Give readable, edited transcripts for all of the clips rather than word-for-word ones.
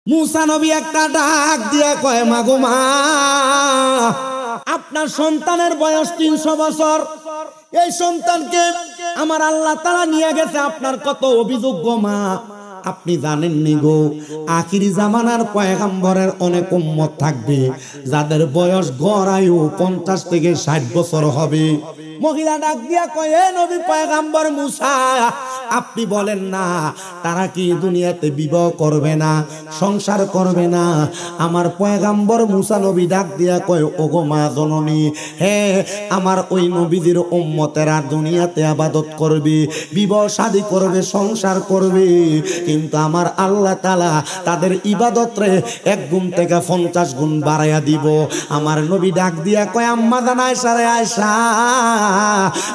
মুসা নবী একটা ডাক দিয়া কয়, মা গো মা, আপনার সন্তানের বয়স 300 বছর। এই সন্তানকে আমার আল্লাহ তাআলা নিয়ে গেছে, আপনার কত অভিযোগ গো মা। আপনি জানেননি গো, আখিরি জামানার পয়গম্বরের অনেক উম্মত থাকবে যাদের বয়স গড় আয়ু 50 থেকে 60 বছর হবে। মহিলা ডাক দিয়া কয়, এ নবী পয়গম্বর মুসা, আপনি বলেন না তারা কি দুনিয়াতে বিবাহ করবে না, সংসার করবে না? আমার পয়গম্বর মুসা নবী ডাক দিয়া কয়, ওগো মা জননী, হ্যাঁ আমার ওই নবীদের উম্মতেরা দুনিয়াতে ইবাদত করবে, বিবাহ শাদী করবে, সংসার করবে, কিন্তু আমার আল্লাহ তাআলা তাদের ইবাদতরে 1 গুণ থেকে 50 গুণ বাড়াইয়া দিব। আমার নবী ডাক দিয়া কয়, আম্মা জান আয়েশা রে আয়েশা,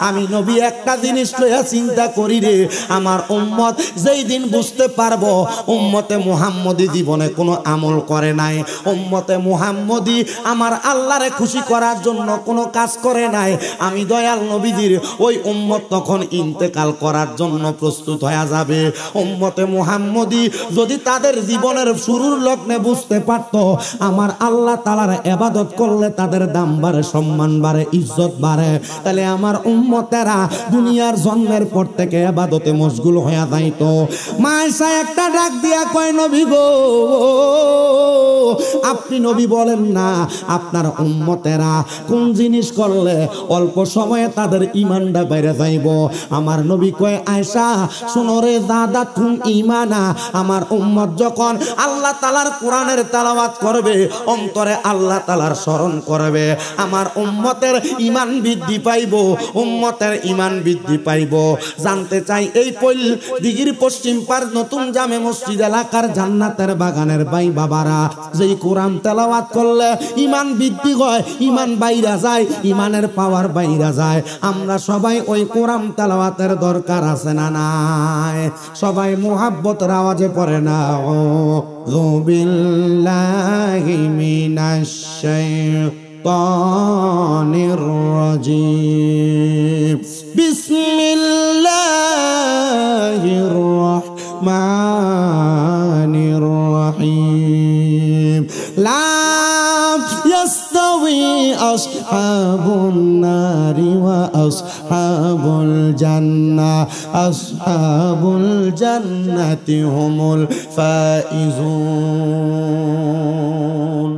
আমি নবী একটা জিনিস লইয়া চিন্তা করি রে, আমার উম্মত যেই দিন বুঝতে পারবো উম্মতে মুহাম্মদী জীবনে কোনো আমল করে নাই, উম্মতে মুহাম্মদী আমার আল্লাহরে খুশি করার জন্য কোনো কাজ করে নাই, আমি দয়াল নবীজির ওই উম্মত তখন ইন্তেকাল করার জন্য প্রস্তুত হয়ে যাবে। উম্মতে মুহাম্মদী যদি তাদের জীবনের শুরুর লগ্নে বুঝতে পারতো আমার আল্লাহ তাআলার ইবাদত করলে তাদের দাম বাড়ে, সম্মান বাড়ে, ইজ্জত বাড়ে, তাহলে আমার উম্মতেরা দুনিয়ার জন্মের পর থেকে ইবাদতে মশগুল হয়ে যাইতো। মা আয়েশা একটা ডাক দিয়া কয়, নবী গো, আপনি নবী বলেন না আপনার উম্মতেরা কোন জিনিস করলে অল্প সময়ে তাদের ঈমানটা বেড়ে যাইব? আমার নবী কয়, আয়েশা শোনো রে, যাদাতুম ঈমানা, আমার উম্মত যখন আল্লাহ তাআলার কোরআনের তেলাওয়াত করবে, অন্তরে আল্লাহ তাআলার স্মরণ করবে, আমার উম্মতের ঈমান বৃদ্ধি পাইব, উম্মতের ঈমান বৃদ্ধি পাইব। জানতে চাই এই দিঘির পশ্চিম পার নতুন জামে মসজিদ এলাকার জান্নাতের বাগানের ভাই বাবারা, যেই কোরআন তেলাওয়াত করলে ঈমান বৃদ্ধি হয়, ঈমান বাইরা যায়, ঈমানের পাওয়ার বাইরা যায়, আমরা সবাই ওই কোরআন তেলাওয়াতের দরকার আছে না নাই? সবাই মুহাব্বতের আওয়াজে পড়ে না, আউযু বিল্লাহি মিনাশ শাইতানির রাজিম, বিসমিল্লাহির রাহমানির রাহিম, লা ইয়াস্তাওয়ি আসহাবুন নারি ওয়া আসহাবুল জান্নাহ, আসহাবুল জান্নাতি হুমুল ফাইজুন।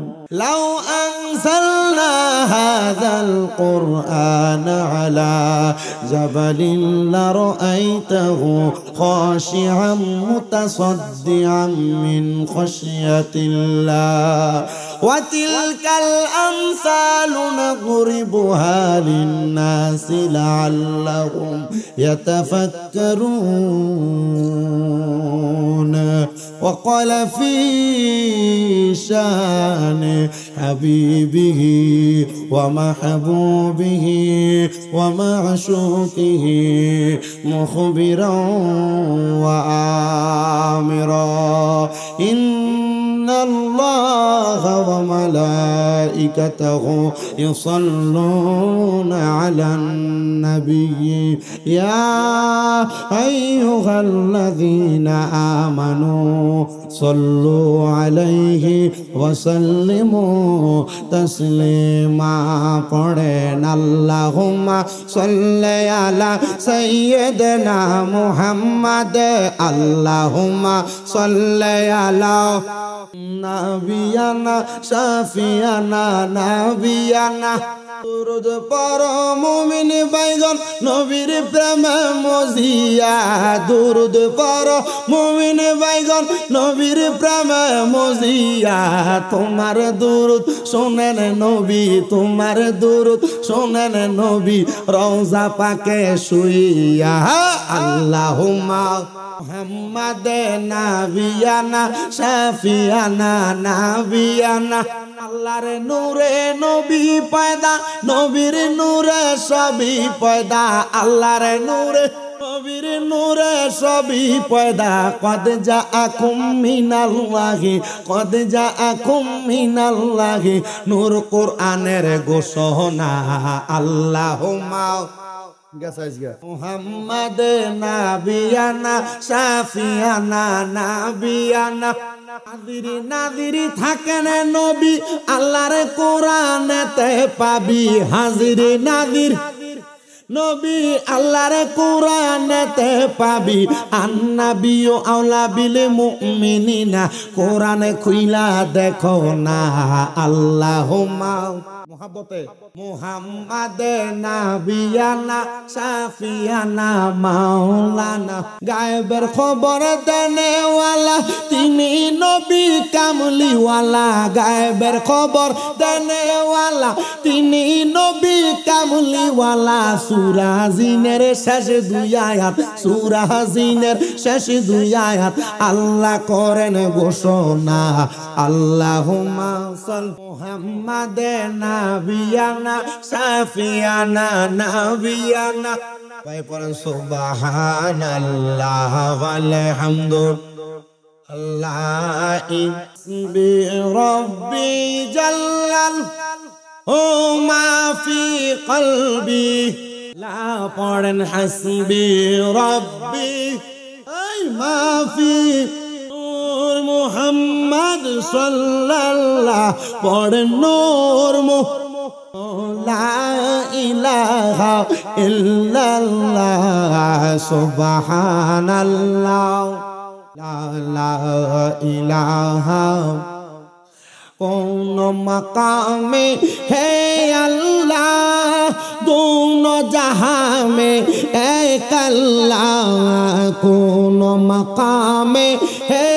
লাউ আনজালনা হাযাল কুরআনা আলা জাবালিন লারাআইতাহু খাশি'আম মুতাসাদ্দিআম মিন খাশিয়াতিল্লাহ ওয়া তিলকাল আমসালু নাদরিবুহা লিন-নাসি লাআল্লাহুম ইয়াতাফাক্কারুন। ওয়া ক্বালা ফী শানি হাবিবিহি ওয়া মাহবুবিহি ওয়া মা'শুকিহি মুখবিরান ওয়া আমিরা, ইন্নাল্লাহা ওয়া মালাইকাতাহু ইউসাল্লুনা আলান নাবিয়্যি ইয়া আইয়ুহাল্লাযীনা আমানু সাল্লু আলাইহি ওয়া সাল্লিমু তাসলিমা। পড়েন আল্লাহুম্মা সাল্লি আলা সাইয়্যিদিনা মুহাম্মাদ, আল্লাহুম্মা সাল্লি আলা নাবিয়ানা শাফিয়ানা নাবিয়ানা। দুরূদ পড়ো মুমিন ভাইগণ নবীর প্রেমে মজিয়া, দুরূদ পড়ো মুমিন ভাইগণ নবীর প্রেমে মজিয়া। তোমার দুরূদ শোনেন নবী, তোমার দুরূদ শোনেন নবী রওজা পাকে শুইয়া। আল্লাহুম্মা মুহাম্মাদ নাবিয়ানা শাফিয়ানা নাবিয়ানা। আল্লাহর নূরে নবী পয়দা, নবীর নূরে সবই পয়দা, আল্লাহর নূরে নবীর নূরে সবই পয়দা। কদ জাআকুম মিনাল্লাহি, কদ জাআকুম মিনাল্লাহি নূর কোরআনের ঘোষণা। আল্লাহুম্মা মুহাম্মদ নাবিয়ানা শাফিয়ানা নাবিয়ানা নাদিরি নাদিরি থাকেন নবী আল্লাহর কোরআনেতে পাবি হাজিরি নাদির নবী আল্লাহর কোরআনেতে পাবি আন্নাবিয়্যু আওলা বিল মুমিনিনা কোরআনে খুইলা দেখো না আল্লাহুম্মা মুহাব্বতে মুহাম্মদ নাবিয়ানা শাফিয়ানা মাওলানা গায়েবের খবর দেনেওয়ালা তিনি নবী কামলিওয়ালা গায়েবের খবর দেনেওয়ালা তিনি নবী কামলিওয়ালা সূরা জিনের শেষ দুই আয়াত সূরা জিনের শেষ দুই আয়াত আল্লাহ করেন ঘোষণা আল্লাহুম্মা সাল্লি মুহাম্মদ নাবিয়ানা শাফিয়ানা নাবিয়ানা ভাই পড়েন সুবহানাল্লাহ ওয়াল হামদুলিল্লাহ ইসবি রাব্বি জাল্লাল ও মা ফি কলবি লা পড়েন হাসবি রাব্বি আই মা ফি মুহাম্মদ সাল্লাল্লাহ পড়েন নূর লা ইলাহা ইল্লাল্লাহ সুবহানাল্লাহ লা ইলাহা কোন মকামে হে আল্লাহ दोनों जहां में एक अल्लाह कोन मकाम है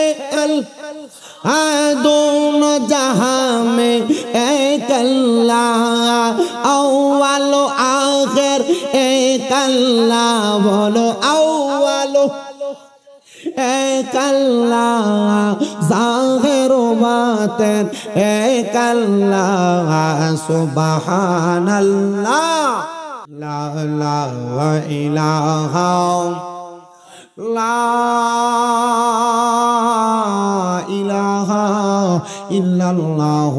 अल्लाह दोनों जहां में एक अल्लाह अव्वल आखिर एक अल्लाह बोलो अव्वल एक अल्लाह ज़ाहिर बातिन एक अल्लाह सुबहानल्लाह ला इलाहा ला इलाहा इल्लल्लाह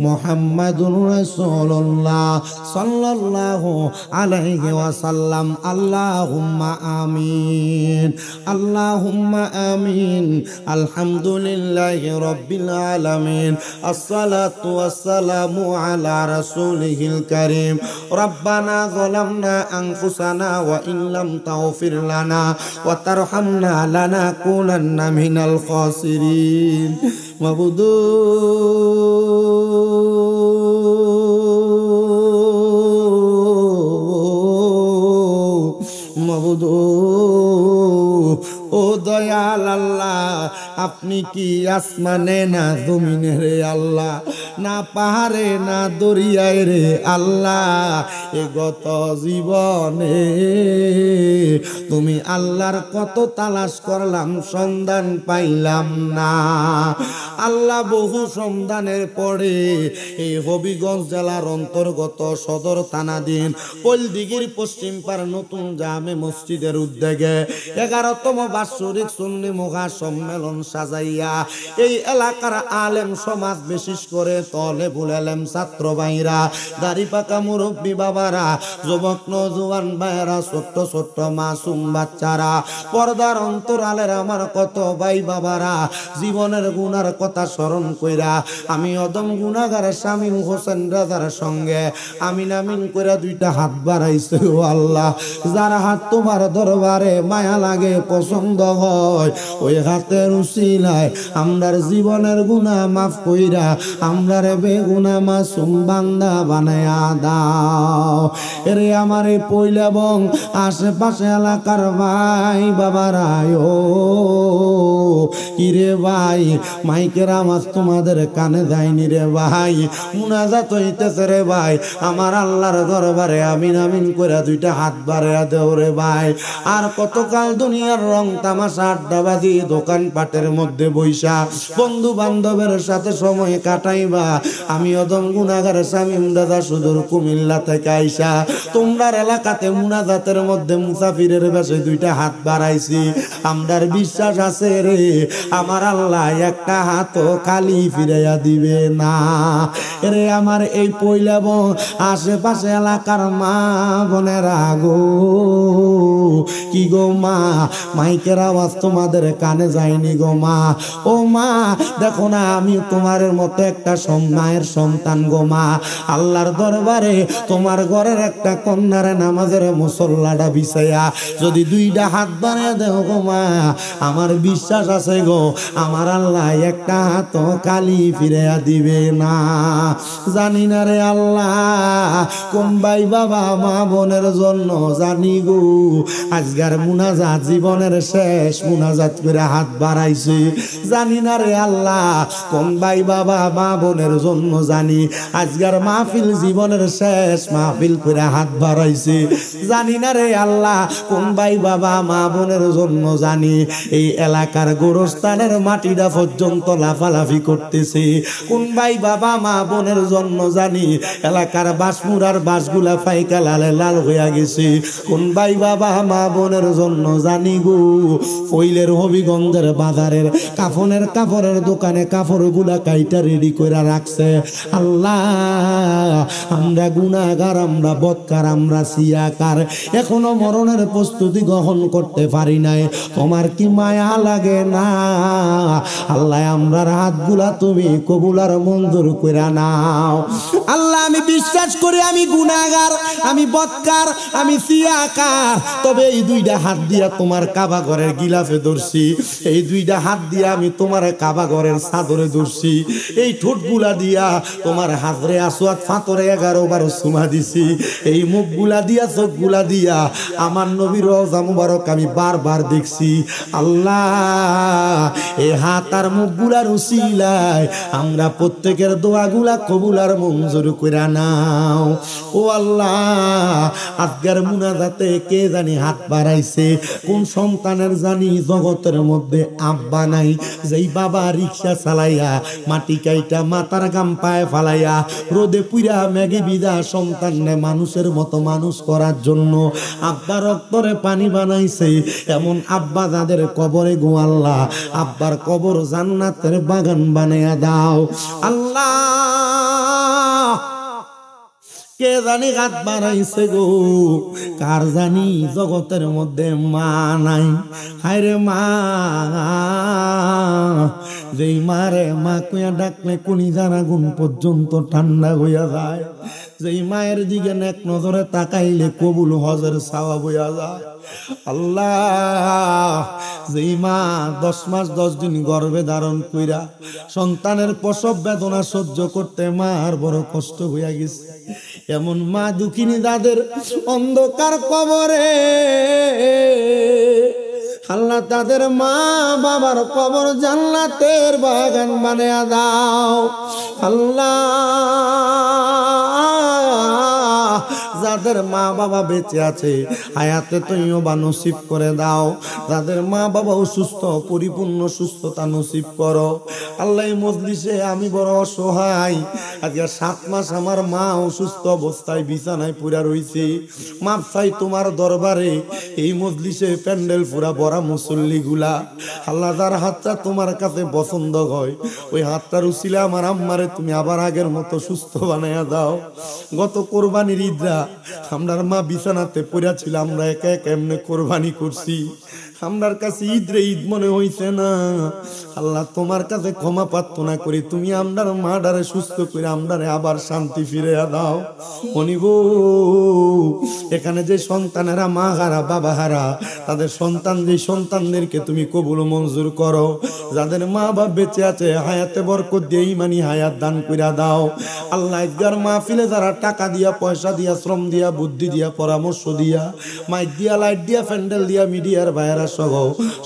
मुहम्मदुर रसूलुल्लाह सल्लल्लाहु अलैहि वसल्लम अल्लाहुम्मा आमीन अल्लाहुम्मा आमीन अल्हम्दुलिल्लाहि रब्बिल आलामीन अस्सलातु वस्सलामु अला रसूलिहिल करीम रब्बाना ज़लमना अनफुसना व इन लम तगफिर लना व तरहमना लनकुनन्ना मिनल खासिरीन मबूदू मबूदू ओ दयाल अल्लाह আপনি কি আসমানে না জমিনে রে আল্লাহ না পাহাড়ে না দরিয়ায় রে আল্লাহ এ গত জীবনে তুমি আল্লাহর কত তালাশ করলাম সন্ধান পাইলাম না আল্লাহ বহু সন্ধানের পরে এই হবিগঞ্জ জেলার অন্তর্গত সদর থানাধীন পলদিঘির পশ্চিম পাড় নতুন জামে মসজিদের উদ্যোগে 11তম বাৎসরিক সুন্নি মহা সম্মেলন সাজাইয়া এই এলাকার আলেম সমাজ বিশেষ করে তলেবুল আলেম ছাত্র ভাইরা দাড়ি পাকা মুরব্বী বাবারা যুবক নওজোয়ান ভাইরা ছোট্ট ছোট্ট মাসুম বাচ্চারা পর্দার অন্তরালের আমার কত ভাই বাবারা জীবনের গুনার কথা স্মরণ কইরা আমি অদম গুনাহগার শামীম হোসেন রাজার সঙ্গে আমিন আমিন কইরা দুইটা হাত বাড়াইছে ও আল্লাহ যার হাত তোমার দরবারে মায়া লাগে পছন্দ হয় ওই হাতের উসিলায় আমরার জীবনের গুনাহ মাফ কইরা আমরার বেগুনাহ মাসুম বান্দা বানায়া দাও এরে আমারে পয়লা বং আশেপাশে এলাকার ভাই বাবারা ও কিরে ভাই মাইকের আওয়াজ তোমাদের কানে যায়নি রে ভাই মুনাজাত হইতেছে রে ভাই আমার আল্লাহর দরবারে আমিন আমিন কইরা দুইটা হাত বাড়ায়া দেও রে ভাই আর কতকাল দুনিয়ার রং তামাশা আড্ডাবাজি দোকান পাটের মধ্যে বইসা বন্ধু বান্ধবের সাথে সময় কাটাইবা আমি অদম গুনাহগার শামীম দাদা সুদূর কুমিল্লা থেকে আইসা তোমরার এলাকাতে মুনাজাতের মধ্যে মুসাফিরের বেশে দুইটা হাত বাড়াইছি আমরার বিশ্বাস আছে রে আমার আল্লাহ একটা হাত খালি ফিরাইয়া দিবে না রে আমার এই পয়লা বোন আশেপাশে এলাকার মা বোনেরা গো কি গো মা মাইকের আওয়াজ তোমাদের কানে যায়নি গো মা ও মা দেখো না আমি তোমার মতো একটা মায়ের সন্তান গো মা আল্লাহর দরবারে তোমার ঘরের একটা কন্যার নামাজের মুসল্লাটা বিছাইয়া যদি দুইটা হাত বানিয়ে দেও গো মা আমার বিশ্বাস আছে গো আমার আল্লাহ একটা হাত খালি ফিরাইয়া দিবে না জানি না রে আল্লাহ কোন ভাই বাবা মা বোনের জন্য জানি গো আজকের মুনাজাত জীবনের শেষ মুনাজাত করে হাত বাড়াইছে জানি না রে আল্লাহ কোন ভাই বাবা মা বোনের জন্য জানি আজকের মাহফিল জীবনের শেষ মাহফিল করে হাত বাড়াইছে জানি না রে আল্লাহ কোন ভাই বাবা মা বোনের জন্য জানি এই এলাকার গোরস্থানের মাটিটা পর্যন্ত লাফালাফি করতেছে কোন ভাই বাবা মা বোনের জন্য জানি এলাকার বাসমুরার বাসগুলা ফাইকা লালে লাল হইয়া গেছে কোন ভাই বাবা মা বোনের জন্য জানি গো ফইলের হবিগঞ্জের বাজারের কাপড়ের দোকানে কাপড়গুলা কাইটা রেডি করে রাখছে আল্লাহ আমরা গুনাহগার আমরা বদকার আমরা সিয়াকার এখনো মরণের প্রস্তুতি গ্রহণ করতে পারি নাই তোমার কি মায়া লাগে না আল্লাহ আমরার হাতগুলা তুমি কবুল আর মঞ্জুর করে নাও আল্লাহ আমি বিশ্বাস করি আমি গুনাহগার আমি বদকার আমি সিয়াকার তবে এই দুইটা হাত দিয়া তোমার কাবা ঘরের গিলাফে ধরছি এই দুইটা হাত দিয়া আমি তোমার কাবা ঘরের চাদরে ধরছি এই ঠোঁটগুলা দিয়া তোমার হাজরে আসওয়াদ ফাতরে 11 বার চুমা দিছি এই মুখগুলা দিয়া চোখগুলা দিয়া আমার নবীর রওজা মুবারক আমি বারবার দেখছি আল্লাহ এই হাত আর মুখগুলার উসিলায় আমরা প্রত্যেকের দোয়াগুলা কবুল আর মঞ্জুর কইরা নাও ও আল্লাহ আজকের মুনাজাতে কে জানি হাত বাড়াইছে কোন সন্তানের জানি জগতের মধ্যে আব্বা নাই যেই বাবা রিকশা চালাইয়া মাটি কাইটা মাথার গাম পায়ে ফালাইয়া রোদে পুইরা মেঘে বিদা সন্তানরে মানুষের মতো মানুষ করার জন্য আব্বা রক্তরে পানি বানাইছে এমন আব্বা যাদের কবরে গো আল্লাহ আব্বার কবর জান্নাতের বাগান বানাইয়া দাও আল্লাহ কে জানি হাত বাড়াইছে গো কার জানি জগতের মধ্যে মা নাই হায়রে মা যেই মারে মা কুয়া ডাকলে কোনি জানা গুণ পর্যন্ত ঠান্ডা হইয়া যায় যেই মায়ের দিকে এক নজরে তাকাইলে কবুল হজের সওয়াব হইয়া যায় আল্লাহ যেই মা 10 মাস 10 দিন গর্ভে ধারণ কইরা সন্তানের প্রসব বেদনা সহ্য করতে মার বড় কষ্ট হইয়া গেছে এমন মা দুঃখিনী যাদের অন্ধকার কবরে আল্লাহ তাদের মা বাবার কবর জান্নাতের বাগান বানায়া দাও আল্লাহ যাদের মা বাবা বেঁচে আছে হায়াতে তৈয়বা নসিব করে দাও যাদের মা বাবা অসুস্থ পরিপূর্ণ সুস্থতা নসিব করো আল্লাহ এই মজলিসে আমি বড় অসহায় আজকে 7 মাস আমার মা অসুস্থ অবস্থায় বিছানায় পুরা রইছে মাপ চাই তোমার দরবারে এই মজলিসে প্যান্ডেল পুরা ভরা মুসল্লিগুলা আল্লাহ যার হাতটা তোমার কাছে পছন্দ হয় ওই হাতটার উসিলা আমার আম্মারে তুমি আবার আগের মতো সুস্থ বানাইয়া দাও গত কোরবানির ঈদরা আমরার মা বিছানাতে পড়া ছিল আমরা একা একা এমনি কোরবানি করছি আমরার কাছে ঈদ রে ঈদ মনে হইছে না আল্লাহ তোমার কাছে ক্ষমা প্রার্থনা করি তুমি আমরার মাডারে সুস্থ করে আমরারে আবার শান্তি ফিরে দাও অনিব এখানে যে সন্তানেরা মা হারা বাবা হারা তাদের সন্তানদেরকে তুমি কবুল মঞ্জুর করো যাদের মা বাবা বেঁচে আছে হায়াতে বরকত দিয়ে ইমানি হায়াত দান কইরা দাও আল্লাহ একবার মাহফিলে যারা টাকা দিয়া পয়সা দিয়া শ্রম দিয়া বুদ্ধি দিয়া পরামর্শ দিয়া মাইক দিয়া লাইট দিয়া প্যান্ডেল দিয়া মিডিয়ার ভাইয়েরা সহ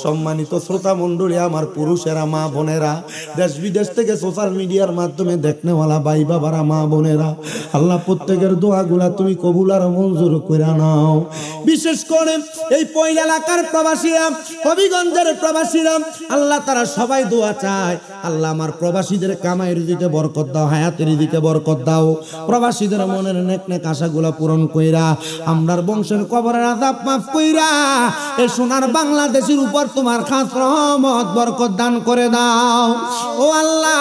সম্মানিত শ্রোতা মণ্ডলী আমার পুরুষেরা মা বোনেরা দেশ বিদেশ থেকে সোশ্যাল মিডিয়ার মাধ্যমে দেখনেওয়ালা ভাই বাবারা মা বোনেরা আল্লাহ প্রত্যেকের দোয়াগুলা তুমি কবুল আর মঞ্জুর করে নাও বিশেষ করে এই পয়লা এলাকার প্রবাসীরা হবিগঞ্জের প্রবাসীরা আল্লাহ তারা সবাই দোয়া চায় আল্লাহ আমার প্রবাসীদের কামাইয়ের দিকে বরকত দাও হায়াতের দিকে বরকত দাও প্রবাসীদের মনের নেক নেক আশাগুলা পূরণ কইরা আমরার বংশের কবরের আযাব মাফ কইরা এই সোনার বাংলা বাংলাদেশের উপর তোমার খাস রহমত বরকত দান করে দাও। ও আল্লাহ,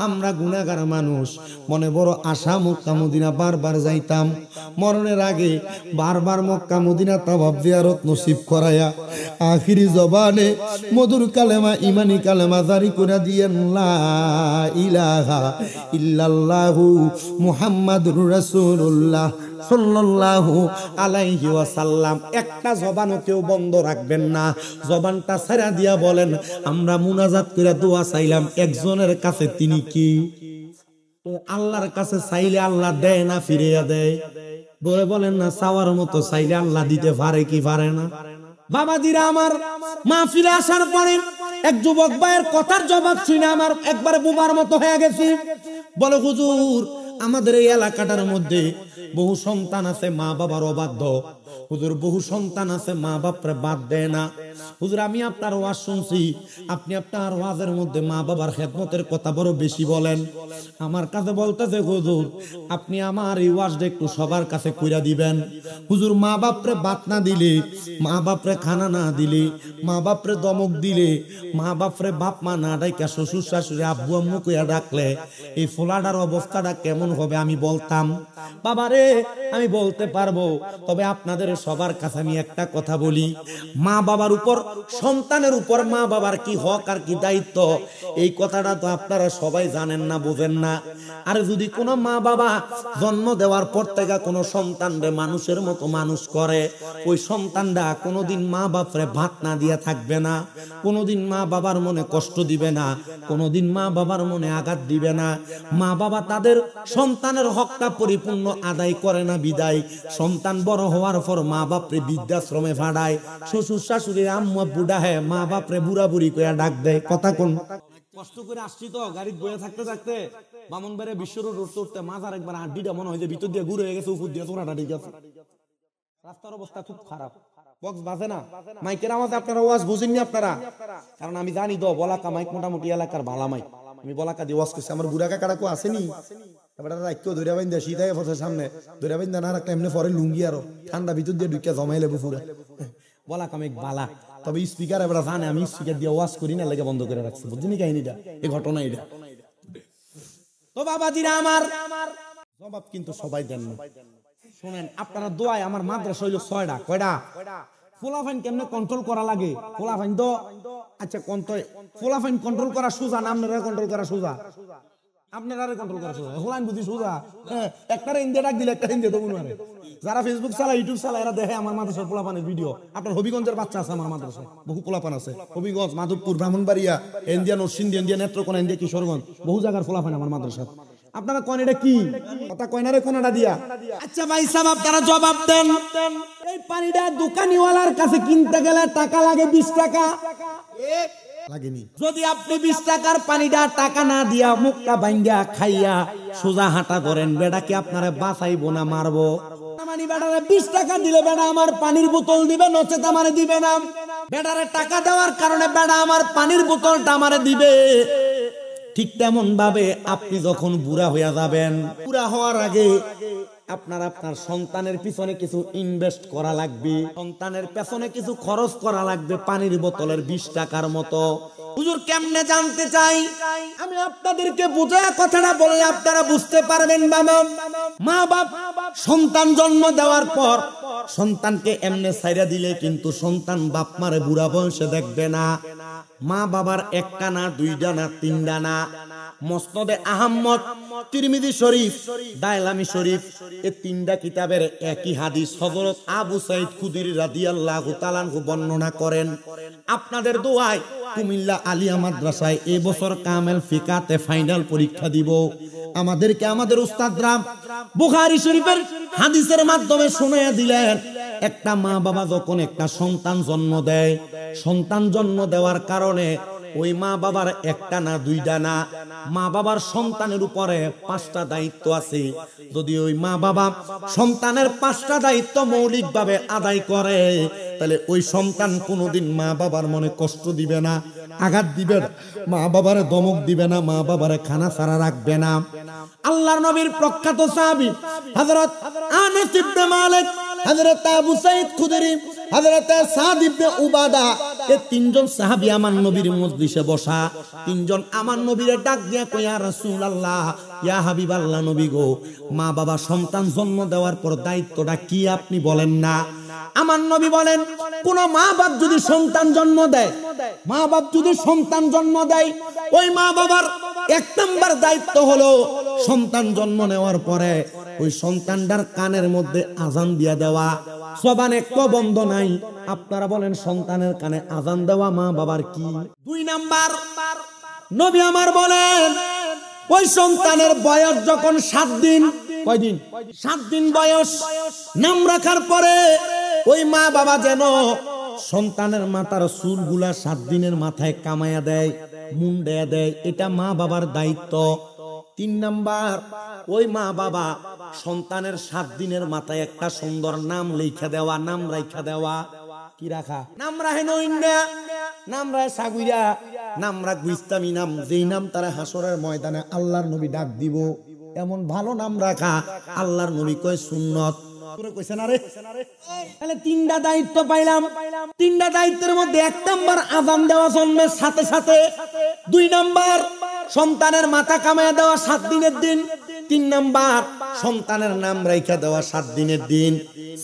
আমরা গুনাহগার মানুষ, মনে বড় আশা মক্কা মদিনা বারবার যাইতাম, মরণের আগে বারবার মক্কা মদিনা তাওয়াফ জিয়ারত নসিব করায়া আখিরি জবানে মধুর কালেমা ইমানি কালেমা জারি করে দিয়েন লা ইলাহা ইল্লাল্লাহু মুহাম্মাদুর রাসূলুল্লাহ সাল্লাল্লাহু আলাইহি ওয়াসাল্লাম। একটা জবানও কেউ বন্ধ রাখবেন না, জবানটা ছাড়া দিয়া বলেন আমরা মুনাজাত করে দোয়া চাইলাম একজনের কাছে, তিনি কি? তো আল্লাহর কাছে চাইলে আল্লাহ দেয় না ফিরিয়ে দেয়? বলেন না চাওয়ার মতো চাইলে আল্লাহ দিতে পারে কি পারে না? বাবাজিরা আমার, মাহফিলে আসার পরে এক যুবক ভাইয়ের কথার জবাব শুনে আমার একবারে বোবার মতো হয়ে গেছি। বলে হুজুর, আমাদের এই এলাকাটার মধ্যে বহু সন্তান আছে মা বাবার অবাধ্য। হুজুর, বহু সন্তান আছে মা বাপরে বাদ দেয় না। হুজুর, আমি আপনার ওয়াজ শুনছি, আপনি আপনার ওয়াজের মধ্যে মা বাবার খেদমতের কথা বড় বেশি বলেন। আমার কাছে বলতেছে হুজুর, আপনি আমার এই ওয়াজটা একটু সবার কাছে কইরা দিবেন। হুজুর, মা বাপরে বাত না দিলে, মা বাপরে খানা না দিলে, মা বাপরে দমক দিলে, মা বাপরে বাপ মা না ডাইকা শ্বশুর শাশুড়ি আব্বু আম্মু কইয়া ডাকলে এই ফোলাটার অবস্থাটা কেমন হবে আমি বলতাম। বাবারে, আমি বলতে পারবো, তবে আপনাদের সবার কাছে আমি একটা কথা বলি, মা বাবার উপর, সন্তানের উপর মা বাবার কি হক আর কি দায়িত্ব, এই কথাটা তো আপনারা সবাই জানেন না, বোঝেন না। আর যদি কোনো মা বাবা জন্ম দেওয়ার পর থেকে কোনো সন্তানরে মানুষের মতো মানুষ করে, ওই সন্তানরা কোনোদিন মা বাপরে ভাত না দিয়া থাকবে না, কোনোদিন মা বাবার মনে কষ্ট দিবে না, কোনোদিন মা বাবার মনে আঘাত দিবে না। মা বাবা তাদের সন্তানের হকটা পরিপূর্ণ আদায় করে না বিদায় সন্তান বড় হওয়ার পর মা বাপরে বৃদ্ধাশ্রমে ভাড়ায়, শ্বশুর শাশুড়ির আম্মু বুড়া হয়, মা বাপরে বুড়া বুড়ি কইয়া ডাক দেয়। কথা কোন? কষ্ট করে আসছি তো গাড়ি বয়ে থাকতে থাকতে বামনবাড়ি বিশ্ব রোড উঠতে মাথার একবার আড্ডিটা মনে হয় যে ভিতর দিয়ে ঘুরে গেছে, উপর দিয়ে তোরাটা ঠিক আছে। রাস্তার অবস্থা খুব খারাপ, বক্স বাজে না, মাইকের আওয়াজ আপনারা ওয়াজ বুঝেননি আপনারা, কারণ আমি জানি তো বলাকা মাইক মোটামুটি এলাকার ভালা মাইক, আমি বলাকা দিয়ে ওয়াজ করছি। আমার বুড়া কাকারা কো আসেনি, এবার রাখকেও ধরে বাইন্দা শীতায় ফসের সামনে ধরে বাইন্দা না রাখলে এমনি পরে লুঙ্গি আরো ঠান্ডা ভিতর দিয়ে ঢুকিয়া জমাই লেবু পুরা বলাকা মাইক বালা। তবে স্পিকার এবার জানে আমি স্পিকার দিয়ে ওয়াজ করি না, লেগে বন্ধ করে রাখছি। বুঝছেন কাহিনীটা, এই ঘটনা এটা। তো বাবাজিরা আমার, জবাব কিন্তু সবাই দেন না। শুনেন, আপনারা দোয়ায় আমার মাদ্রাসা হইল 6টা। কয়টা? ফোলাফাইন কেমনে কন্ট্রোল করা লাগে? ফোলাফাইন তো আচ্ছা ফোলাফাইন কন্ট্রোল করা সোজা না আপনারা কন্ট্রোল করা সোজা? আপনারা কন্ট্রোল করা সোজা, ফোলাফাইন বুঝি সোজা। হ্যাঁ, একটারে ইন্ডিয়া ডাক দিলে একটা ইন্ডিয়া তো মনে হয়। যারা ফেসবুক চালায়, ইউটিউব চালায়, এরা দেখে আমার মাদ্রাসার পোলাপানের ভিডিও। আপনার হবিগঞ্জের বাচ্চা আছে আমার মাদ্রাসায়, বহু পোলাপান আছে। Habiganj, Madhabpur, Brahmanbaria, India, Narsingdi, India, Netrokona, India, Kishoreganj, বহু জায়গার পোলাপান আমার মাদ্রাসা। আপনারা কন এটা কি কথা কয় না রে কোনটা দিয়া? আচ্ছা ভাই সাহেব, আপনারা জবাব দেন। এই পানিটা দোকানিওয়ালার কাছে কিনতে গেলে টাকা লাগে 20 টাকা, লাগেনি? যদি আপনি 20 টাকার পানিটা টাকা না দিয়া মুখটা ভাঙ্গা খাইয়া সোজা হাঁটা করেন, বেটা কি আপনারা বাঁচাইবো না মারবো? মানে বেটারে 20 টাকা দিলে বেটা আমার পানির বোতল দিবে, নচেত আমারে দিবে না। বেটারে টাকা দেওয়ার কারণে বেটা আমার পানির বোতলটা আমারে দিবে। ঠিক তেমন ভাবে আপনি যখন বুড়া হইয়া যাবেন, বুড়া হওয়ার আগে আপনার সন্তানের পিছনে কিছু ইনভেস্ট করা লাগবে, সন্তানের পেছনে কিছু খরচ করা লাগবে পানির বোতলের 20 টাকার মতো। হুজুর কেমনে জানতে চাই? আমি আপনাদেরকে বোঝায় কথাটা বললে আপনারা বুঝতে পারবেন। বাবা, মা বাপ সন্তান জন্ম দেওয়ার পর সন্তানকে এমনে ছাইরা দিলে কিন্তু সন্তান বাপ মারে বুড়া বয়সে দেখবে না। মা বাবার একটা না, দুইটা না, তিনটা না। মুসনাদে আহমদ, তিরমিজি শরীফ, দায়লামি শরীফ, এই তিনটা কিতাবের একই হাদিস হযরত আবু সাঈদ খুদরি রাদিয়াল্লাহু তাআলা আনহু বর্ণনা করেন। আপনাদের দোয়ায় কুমিল্লা আলিয়া মাদ্রাসায় এই বছর কামেল ফিকাতে ফাইনাল পরীক্ষা দিব। আমাদেরকে আমাদের উস্তাদরা বুখারী শরীফের হাদিসের মাধ্যমে শুনিয়ে দিলেন, একটা মা বাবা যখন একটা সন্তান জন্ম দেয়, সন্তান জন্ম দেওয়ার কারণে ওই মা বাবার একটা না, দুইটা না, মা বাবার সন্তানের উপরে 5টা দায়িত্ব আছে। যদি ওই মা বাবা সন্তানের 5টা দায়িত্ব মৌলিকভাবে আদায় করে, তাহলে ওই সন্তান কোনোদিন মা বাবার মনে কষ্ট দিবে না, আঘাত দিবে না, মা বাবারে ধমক দিবে না, মা বাবারে খানা ছাড়া রাখবে না। আল্লাহর নবীর প্রখ্যাত সাহাবী হযরত আনাস ইবনে মালিক হযরত আবু সাঈদ খুদরি, হযরত সাদ ইবনে উবাদা, এই তিনজন সাহাবী আমার নবীর মজলিসে বসা। তিনজন আমার নবীরে ডাক দিয়া কয়, ইয়া রাসূলুল্লাহ, ইয়া হাবিবাল্লাহ, নবী গো, মা বাবা সন্তান জন্ম দেওয়ার পর দায়িত্বটা কি আপনি বলেন না? আমার নবী বলেন, কোন মা বাপ যদি সন্তান জন্ম দেয়, মা বাপ যদি সন্তান জন্ম দেয়, ওই মা বাবার এক নাম্বার দায়িত্ব হলো সন্তান জন্ম নেওয়ার পরে ওই সন্তানটার কানের মধ্যে আজান দিয়া দেওয়া। জবান একটু বন্ধ নাই। আপনারা বলেন, সন্তানের কানে আজান দেওয়া মা বাবার কি? দুই নাম্বার, নবী আমার বলেন, ওই সন্তানের বয়স যখন 7 দিন, কয়দিন? 7 দিন বয়স, নাম রাখার পরে ওই মা বাবা যেন সন্তানের মাথার চুলগুলা 7 দিনের মাথায় কামাইয়া দেয়, মুন্ডাইয়া দেয়। এটা মা বাবার দায়িত্ব। 3 নাম্বার, ওই মা বাবা সন্তানের 7 দিনের মাথায় একটা সুন্দর নাম লেখা দেওয়া, নাম রাখা দেওয়া। কি রাখা? নাম রাখে নইন্যা, নাম রাখে সাগুইরা, নাম রাখবো ইসলামী নাম, যেই নাম তারা হাসরের ময়দানে আল্লাহর নবী ডাক দিব, এমন ভালো নাম রাখা আল্লাহর নবী কয় সুন্নত। তাহলে 3টা দায়িত্ব পাইলাম। 3টা দায়িত্বের মধ্যে 1 নাম্বার আযান দেওয়া জন্মের সাথে সাথে, 2 নাম্বার সন্তানের মাথা কামাইয়া দেওয়া 7 দিনের দিন, 3 নাম্বার সন্তানের নাম রাখা দেওয়া 7 দিনের দিন,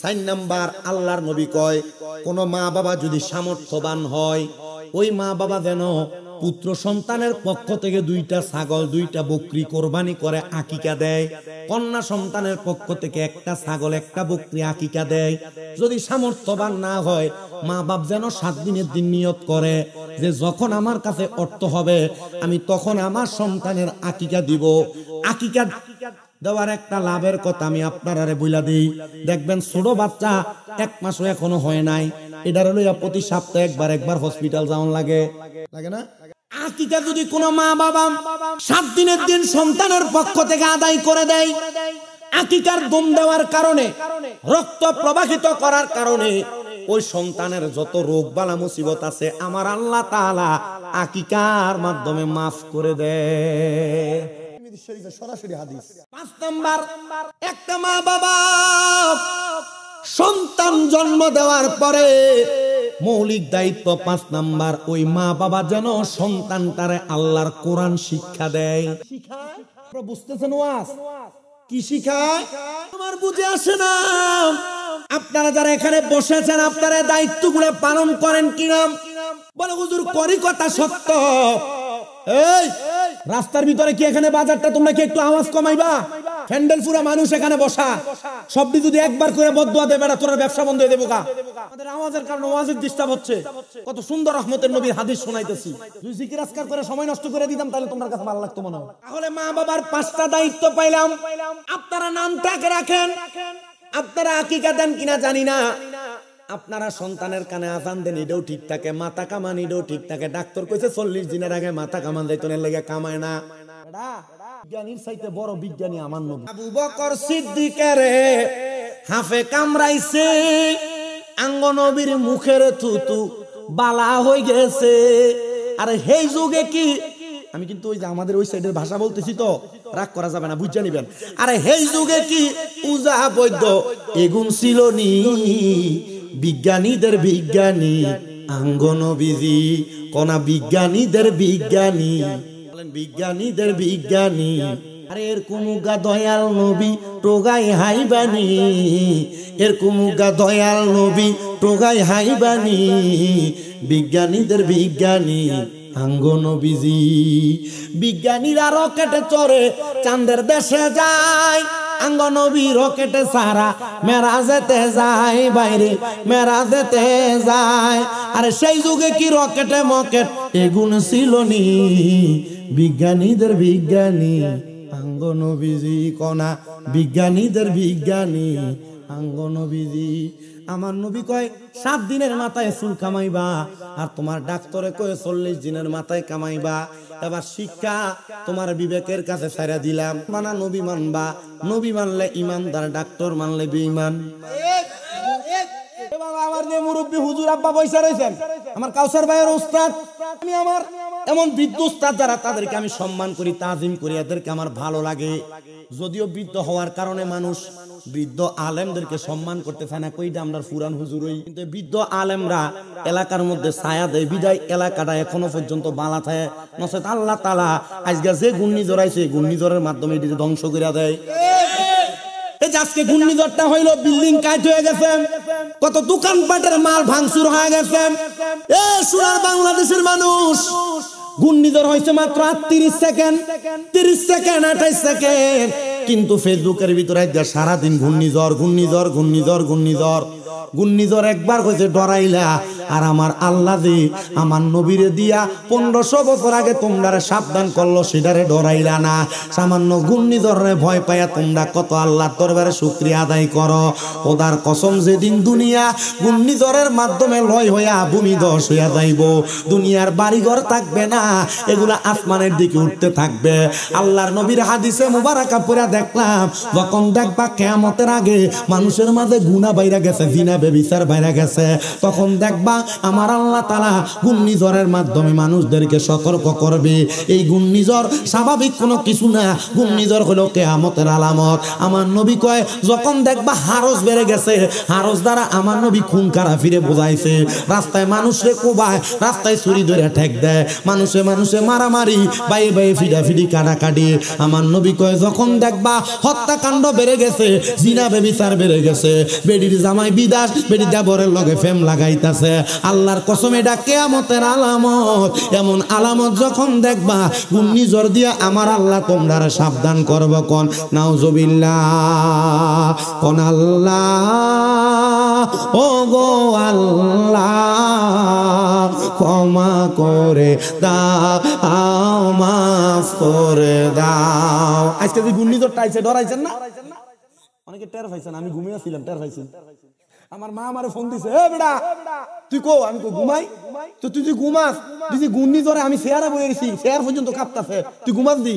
4 নাম্বার আল্লাহর নবী কয়, কোন মা বাবা যদি সামর্থ্যবান হয়, ওই মা বাবা যেন পুত্র সন্তানের পক্ষ থেকে 2টা ছাগল 2টা বকরি কোরবানি করে আকিকা দেয়। কন্যা সন্তানের পক্ষ থেকে 1টা ছাগল 1টা বকরি আকিকা দেয়। যদি সামর্থ্যবান না হয়, মা বাপ যেন 7 দিনের দিন নিয়ত করে যে যখন আমার কাছে অর্থ হবে আমি তখন আমার সন্তানের আকিকা দিব। আকিকা দেওয়ার একটা লাভের কথা আমি আপনারারে বইলা দিই। দেখবেন ছোট বাচ্চা 1 মাসও এখনো হয় নাই, এটার লইয়া প্রতি সপ্তাহে একবার হসপিটাল যাওয়ান লাগে, লাগে না? আকিকা যদি কোনো মা বাবা 7 দিনের দিন সন্তানের পক্ষ থেকে আদায় করে দেয়, আকিকার দম দেওয়ার কারণে, রক্ত প্রবাহিত করার কারণে ওই সন্তানের যত রোগ বালা মুসিবত আছে আমার আল্লাহ তাআলা আকিকার মাধ্যমে মাফ করে দেয়। সরাসরি হাদিস। 5 নাম্বার, একটা মা বাবা সন্তান জন্ম দেওয়ার পরে মৌলিক দায়িত্ব 5 নাম্বার, ওই মা বাবা যেন সন্তানটারে আল্লাহর কোরআন শিক্ষা দেয়। শিখায়? আপনারা বুঝতেছেন ওয়াজ? কি শিখায়? আমার বুঝে আসে না। আপনারা যারা এখানে বসেছেন, আপনারা দায়িত্বগুলো পালন করেন কিনা? বলে হুজুর করি, কথা সত্য। এই রাস্তার ভিতরে কি এখানে বাজারটা তোমরা কি একটু আওয়াজ কমাইবা? ফ্যান্ডেল পুরা মানুষ এখানে বসা, সবদি যদি একবার করে বদদুয়া দেবে না, তোর ব্যবসা বন্ধ হয়ে দেবো। আমাদের আওয়াজের কারণে ওয়াজের ডিস্টার্ব হচ্ছে। কত সুন্দর রহমতের নবীর হাদিস শোনাইতেছি, যদি জিকির আজকার করে সময় নষ্ট করে দিতাম তাহলে তোমার কাছে ভালো লাগতো মনে হয়। তাহলে মা বাবার 5টা দায়িত্ব পাইলাম। আপনারা নামটাকে রাখেন। আপনারা আকিকা দেন কিনা জানি না, আপনারা সন্তানের কানে আজান দেন, এটাও ঠিক থাকে, মাথা কামান এটাও ঠিক থাকে। ডাক্তার কইছে 40 দিনের আগে মাথা কামান যাইতনের লেগে কামায় না। বিজ্ঞানীর চাইতে বড় বিজ্ঞানী আমার নবী। আবু বকর সিদ্দিকের হাফে কামড়াইছে, আঙ্গ নবীর মুখের থুতু বালা হয়ে গেছে। আর সেই যুগে কি, আমি কিন্তু ওই যে আমাদের ওই সাইডের ভাষা বলতেছি তো, রাগ করা যাবে না, বুঝে নিবেন। আরে সেই যুগে কি উজা বৈদ্য এগুন ছিল নি? বিজ্ঞানীদের বিজ্ঞানী আঙ্গ নবীজি, কোনা বিজ্ঞানীদের বিজ্ঞানী, বিজ্ঞানীদের বিজ্ঞানী। আরে এর কুমুগা দয়াল নবী টোগাই হাইবানি, এর কুমুগা দয়াল নবী টোগাই হাইবানি, বিজ্ঞানীদের বিজ্ঞানী আঙ্গ নবীজি। বিজ্ঞানীরা রকেটে চড়ে চাঁদের দেশে যায়, আঙ্গ নবী রকেটে সারা মেরাজেতে যায়, বাইরে মেরাজেতে যায়। আরে সেই যুগে কি রকেটে মকেট এগুন ছিল নি? বিজ্ঞানীদের বিজ্ঞানী আঙ্গ নবীজি, কোনা বিজ্ঞানীদের বিজ্ঞানী আঙ্গ নবীজি। আমার নবী কয় 7 দিনের মাথায় চুল কামাইবা, আর তোমার ডাক্তারে কয় 40 দিনের মাথায় কামাইবা। এবার শিক্ষা তোমার বিবেকের কাছে ছাইরা দিলাম, মানা নবী মানবা, নবী মানলে ইমানদার, ডাক্তার মানলে বেঈমান। আমার যে মুরব্বী হুজুর আব্বা বৈশা রয়েছেন, আমার কাউসার ভাইয়ের উস্তাদ, আমি আমার এমন বৃদ্ধ উস্তাদ যারা, তাদেরকে আমি সম্মান করি, তাজিম করি, এদেরকে আমার ভালো লাগে। যদিও বৃদ্ধ হওয়ার কারণে মানুষ বৃদ্ধ আলেমদেরকে সম্মান করতে চায় না, কইটা আমরা ফুরান হুজুরই। কিন্তু বৃদ্ধ আলেমরা এলাকার মধ্যে ছায়া দেয়, বিদায় এলাকাটা এখনো পর্যন্ত বালা থাকে। নচেত আল্লাহ তাআলা আজকে যে ঘূর্ণিঝড় আইছে, ঘূর্ণিঝড়ের মাধ্যমে এটি ধ্বংস করে দেয়। এই যে আজকে ঘূর্ণিঝড়টা হইলো, বিল্ডিং কাইট হয়ে গেছে, কত দোকানপাটের মাল ভাঙচুর হয়ে গেছে। এ সোনার বাংলাদেশের মানুষ, ঘূর্ণিঝড় হয়েছে মাত্র 30 সেকেন্ড, 30 সেকেন্ড, 28 সেকেন্ড, কিন্তু ফেসবুকের ভিতরে সারাদিন ঘূর্ণিঝড় ঘূর্ণিঝড় ঘূর্ণিঝড় ঘূর্ণিঝড় ঘূর্ণিঝড়। একবার হয়েছে ডরাইলা, আর আমার আল্লাহ দি আমার নবীরে দিয়া 1500 বছর আগে তোমরা সাবধান করলো, সেটারে ডরাইলা না। সামান্য ঘূর্ণিঝড়ে ভয় পাইয়া তোমরা কত আল্লাহর দরবারে শুকরিয়া আদায় করো। খোদার কসম, যেদিন দুনিয়া ঘূর্ণিঝড়ের মাধ্যমে লয় হইয়া ভূমিধস হইয়া যাইব, দুনিয়ার বাড়িঘর থাকবে না, এগুলা আসমানের দিকে উঠতে থাকবে। আল্লাহর নবীর হাদিসে মুবারাকা পড়া দেখলাম, যখন দেখবা কিয়ামতের আগে মানুষের মাঝে গুনাহ বাইরা গেছে, জিনা বেবিচার বাইরা গেছে, তখন দেখবা আমার আল্লাহ তাআলা ঘূর্ণিঝড়ের মাধ্যমে মানুষদেরকে সতর্ক করবে। এই ঘূর্ণিঝড় স্বাভাবিক কোনো কিছু না, ঘূর্ণিঝড় হলো কিয়ামতের আলামত। আমার নবী কয়, যখন দেখবা হারস বেড়ে গেছে, হারস দ্বারা আমার নবী খুন খারা ফিরে বোঝাইছে। রাস্তায় মানুষে কোবায়, রাস্তায় ছুরি ধরে ঠেক দেয়, মানুষে মানুষে মারামারি, বাইয়ে বাইয়ে ফিডাফিডি কাটাকাটি। আমার নবী কয়, যখন দেখবা হত্যাকাণ্ড বেড়ে গেছে, জিনা বেবিচার বেড়ে গেছে, বেডির জামাই বিদাস, বেডি দেবরের লগে ফেম লাগাইতাছে, আল্লাহর কসম এটা কিয়ামতের আলামত। এমন আলামত যখন দেখবা, ঘূর্ণিঝড় দিয়া আমার আল্লাহ তোমরা সাবধান করব। কোন নাউজুবিল্লাহ, কোন আল্লাহ, ও গো আল্লাহ ক্ষমা করে দাও, মাফ করে দাও। আজকে যে ঘূর্ণিঝড়টা আইছে, ডরাইছেন না? অনেকে টের পাইছেন, আমি ঘুমিয়েছিলাম, টের পাইছেন। আমার মা আমারে ফোন দিছে, এ বেটা তুই কো? আমি কো ঘুমাই। তো তুই যে ঘুমাস, তুই যে ঘূর্ণিঝড়ে আমি চেয়ারে বয়ে গেছি, চেয়ার পর্যন্ত কাঁপতাছে, তুই ঘুমাস দি?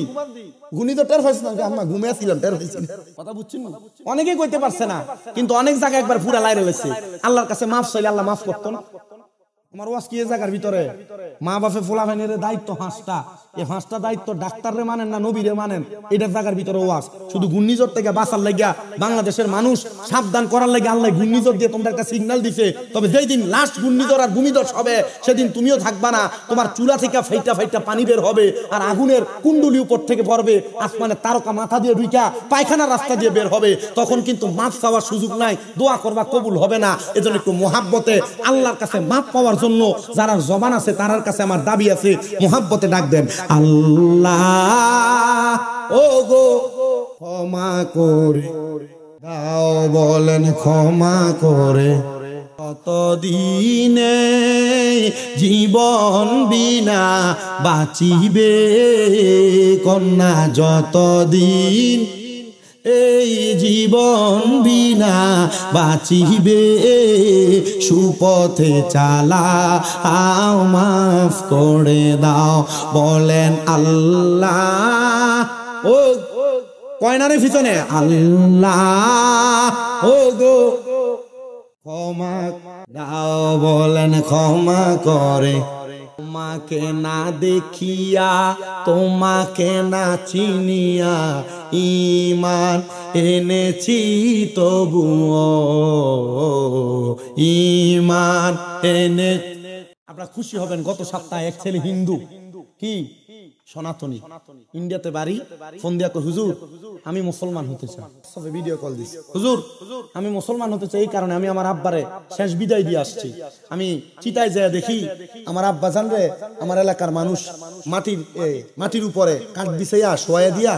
ঘূর্ণিঝড় টের পাইছিস না? আমি ঘুমিয়েছিলাম, টের পাইছি। কথা বুঝছেন না? অনেকেই কইতে পারছে না, কিন্তু অনেক জায়গায় একবার পুরা লাইরে লেছে। আল্লাহর কাছে মাফ চাইলে আল্লাহ মাফ করতো না। আমার ওয়াজ কি এই জায়গার ভিতরে? মা বাপে ফোলা ভাইনের দায়িত্ব 5টা, এই 5টা দায়িত্ব ডাক্তাররে মানেন না নবীরে মানেন, এটার জায়গার ভিতরে ওয়াজ। শুধু ঘূর্ণিঝড় থেকে বাঁচার লাগিয়া, বাংলাদেশের মানুষ সাবধান করার লাগে আল্লাহ ঘূর্ণিঝড় দিয়ে তোমরা একটা সিগন্যাল দিছে। তবে যেই দিন লাস্ট ঘূর্ণিঝড় আর ভূমিধস হবে, সেদিন তুমিও থাকবা না, তোমার চুলা থেকে ফাইটা ফাইটা পানি বের হবে, আর আগুনের কুণ্ডলি উপর থেকে পড়বে, আসমানের তারকা মাথা দিয়ে ঢুইকা পায়খানার রাস্তা দিয়ে বের হবে। তখন কিন্তু মাফ চাওয়ার সুযোগ নাই, দোয়া করবা কবুল হবে না। এজন্য একটু মুহাব্বতে আল্লাহর কাছে মাফ পাওয়ার জন্য যারা জবান আছে তার কাছে আমার দাবি আছে, মুহাব্বতে ডাক দেন, আল্লাহ ও গো ক্ষমা করে দাও, বলেন ক্ষমা করে। কতদিনে জীবন বিনা বাঁচিবে কন্যা, যতদিন এই জীবন বিনা বাঁচিবে, সুপথে চালাও, মাফ করে দাও, বলেন আল্লাহ। ও কয়নারে পিছনে আল্লাহ ও গো ক্ষমা দাও, বলেন ক্ষমা করে। তোমাকে না দেখিয়া, তোমাকে না চিনিয়া ঈমান এনেছি তবুও, ঈমান এনে। আপনারা খুশি হবেন, গত সপ্তাহে এক ছেলে হিন্দু, কি সনাতনী, ইন্ডিয়াতে বাড়ি, ফোন দিয়া কই, হুজুর আমি মুসলমান হতে চাই। সবে ভিডিও কল দিছি, হুজুর আমি মুসলমান হতে চাই, এই কারণে আমি আমার আব্বারে শেষ বিদায় দিয়ে আসছি। আমি চিতায় যায় দেখি আমার আব্বা জানরে আমার এলাকার মানুষ মাটির উপরে কাঠ বিছাইয়া শোয়া দিয়া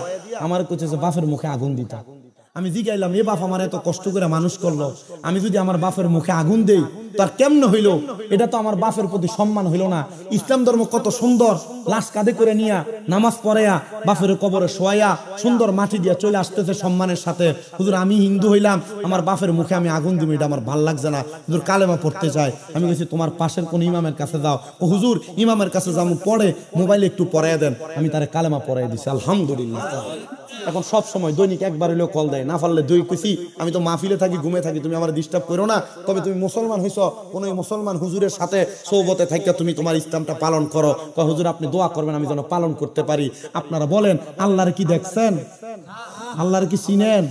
আমার কইছে যে বাপের মুখে আগুন দিতা। আমি জিগাইলাম, এ বাপ আমার এত কষ্ট করে মানুষ করলো, আমি যদি আমার বাপের মুখে আগুন দেই তার কেমন হইলো? এটা তো আমার বাপের প্রতি সম্মান হইলো না। ইসলাম ধর্ম কত সুন্দর, লাশ কাঁধে করে নিয়া নামাজ পড়াইয়া বাপের কবরে শোয়াইয়া সুন্দর মাটি দিয়া চলে আসতেছে সম্মানের সাথে। হুজুর আমি হিন্দু হইলাম, আমার বাপের মুখে আমি আগুন দিব, এটা আমার ভাল লাগছে না, হুজুর কালেমা পড়তে চাই। আমি গেছি তোমার পাশের কোন ইমামের কাছে যাও। ও হুজুর ইমামের কাছে যাবো, পড়ে মোবাইলে একটু পড়াইয়া দেন। আমি তারে কালেমা পড়াই দিছি, আলহামদুলিল্লাহ। এখন সব সময় দৈনিক একবার হইলেও কল দেয়, না পারলে দুই কইছি আমি তো মাহফিলে থাকি, ঘুমে থাকি, তুমি আমার ডিস্টার্ব করো না, তবে তুমি মুসলমান হইছো হইছো কোন মুসলমান হুজুরের সাথে সোহবতে থাইকা তুমি তোমার ইসলামটা পালন করো, কয় হুজুর আপনি দোয়া করবেন আমি যেন পালন করতে পারি। আপনারা বলেন আল্লাহর কি দেখছেন? আল্লাহর কি চিনেন?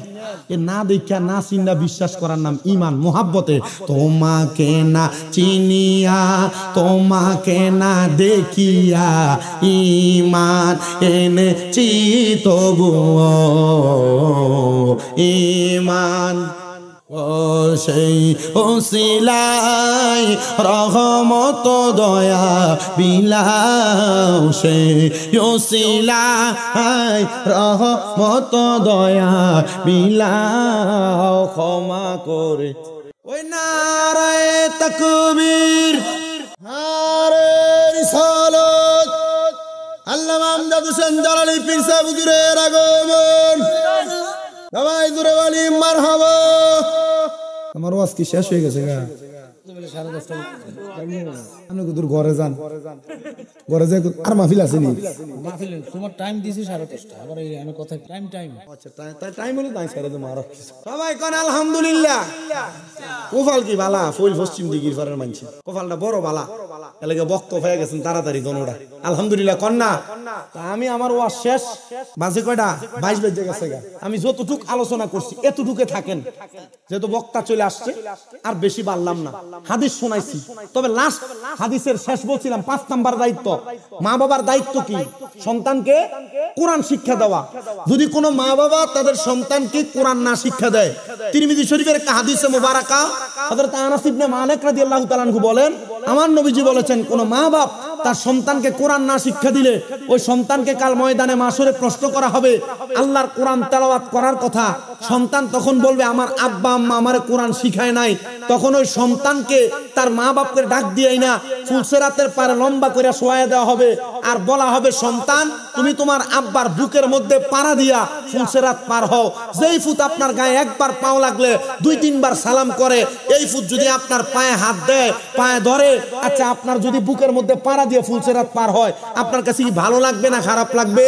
এ না দেখা না চিন্না বিশ্বাস করার নাম ঈমান মোহাব্বতে। তোমাকে না চিনিয়া তোমাকে না দেখিয়া ঈমান এনেছি তবুও ঈমান ও সেই ওসিলাই রহমত দয়া বিলাও, সেই ওসিলাই রহমত দয়া বিলাও ক্ষমা করে। ওই নারায়ে তাকবীর নারে রিসালাত আল্লামা আমজাদ হোসেন জালালী পীর সাহেব হুজুরের আগমন। সবাই জোরে বলি মারহাবা। আমার ওয়াজ কি শেষ হয়ে গেছে? আপনি দূর ঘরে যান, ঘরে যাই আর মাহফিল আছে নি? মাহফিল তোমার টাইম দিছি 10:30 আবার এই আমি কথা টাইম আচ্ছা টাইম হলো তাই ছেড়ে দেবো আরো। সবাই কোন আলহামদুলিল্লাহ। কোফাল কি বালা ফুল পশ্চিম দিগির পারের মানছে কোফালটা বড় বালা এলাকা বক্ত হয়ে গেছেন তাড়াতাড়ি দনোটা আলহামদুলিল্লাহ কন্যা। আমি আমার ওয়াজ শেষ বাজে কয়টা 22 বেজে গেছে। আমি যতটুক আলোচনা করছি এতটুকে থাকেন, যেহেতু বক্তা চলে আসছে আর বেশি বাড়লাম না। হাদিস শোনাইছি, তবে লাস্ট হাদিসের শেষ বলছিলাম 5 নাম্বার দায়িত্ব। মা বাবার দায়িত্ব কি? সন্তানকে কোরআন শিক্ষা দেওয়া। যদি কোনো মা বাবা তাদের সন্তানকে কোরআন না শিক্ষা দেয়, তিরমিজি শরীফের একটা হাদিসে মুবারাকা হযরত আনাস ইবনে মালিক রাদিয়াল্লাহু তাআলা আনহু বলেন, আমার নবীজি বলেছেন কোন মা বাপ তার সন্তানকে কোরআন না শিক্ষা দিলে ওই সন্তানকে কাল ময়দানে মাশরে প্রশ্ন করা হবে আল্লাহর কোরআন তেলাওয়াত করার কথা। সন্তান তখন বলবে আমার আব্বা আম্মা আমারে কোরআন শিখায় নাই। তখন ওই সন্তানকে তার মা বাপকে ডাক দিয়েই না ফুলসেরাতের পারে লম্বা করে শোয়া দেওয়া হবে আর বলা হবে সন্তান তুমি তোমার আব্বার বুকের মধ্যে পাড়া দিয়া ফুলসেরাত পার হও। যেই ফুত আপনার গায়ে একবার পাও লাগলে 2-3 বার সালাম করে, এই ফুত যদি আপনার পায়ে হাত দেয় পায়ে ধরে, আচ্ছা আপনার যদি বুকের মধ্যে পাড়া দিয়ে ফুলসেরাত পার হয় আপনার কাছে কি ভালো লাগবে না খারাপ লাগবে?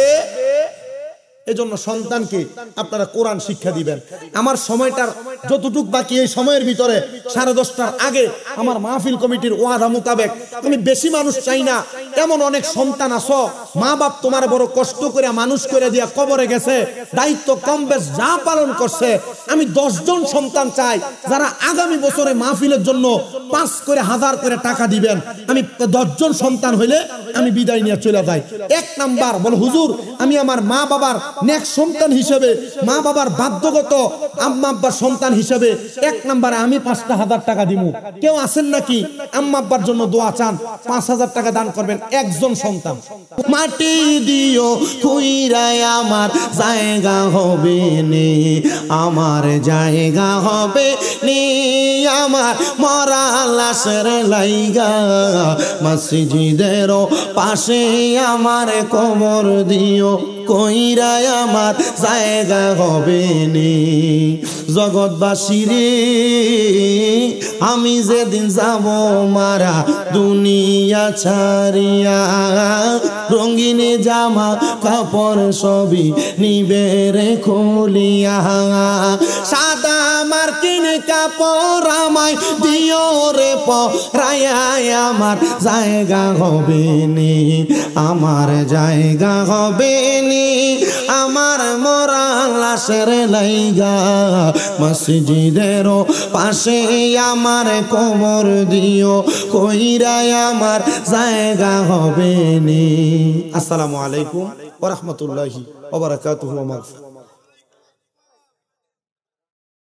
এজন্য সন্তানকে আপনারা কোরআন শিক্ষা দিবেন। আমার সময়টার যতটুক বাকি এই সময়ের ভিতরে 10:30টার আগে আমার মাহফিল কমিটির ওয়াদা মোতাবেক আমি বেশি মানুষ চাই না। এমন অনেক সন্তান আছো মা বাপ তোমার বড় কষ্ট করে মানুষ করে দিয়া কবরে গেছে, দায়িত্ব কম বেশ যা পালন করছে। আমি 10 জন সন্তান চাই যারা আগামী বছরে মাহফিলের জন্য 5 করে 1000 করে টাকা দিবেন। আমি 10 জন সন্তান হইলে আমি বিদায় নিয়ে চলে যাই। 1 নাম্বার বল হুজুর আমি আমার মা বাবার নেক্সট সন্তান হিসেবে, মা বাবার বাধ্যগত আম্মা আব্বার সন্তান হিসেবে 1 নম্বরে আমি 5,000 টাকা দিব। কেউ আছেন নাকি আম্মা আব্বার জন্য দোয়া চান? 5,000 টাকা দান করবেন একজন সন্তান। মাটি দিও কইরাই আমার জায়গা হবে নি, আমার জায়গা হবে নি, আমার মরা লাশের লাইগা মসজিদের পাশে আমার কবর দিও কইরাই আমার জায়গা হবে নি। জগৎবাসী রে আমি যেদিন যাব মারা দুনিয়া ছাড়িয়া, রঙিনে জামা কাপড় সবই নিবে রে খুলিয়া, সাদা মার্কিন কাপড় আমায় দিও রে পরাইয়া, আমার জায়গা হবে নি, আমার জায়গা হবে নি, আমার মরা লাশের লাইগা মসজিদের পাশে আমার কবর দিও কইরাই আমার জায়গা হবে নি। আসসালামু আলাইকুম ওয়া রাহমাতুল্লাহি ওয়া বারাকাতুহু।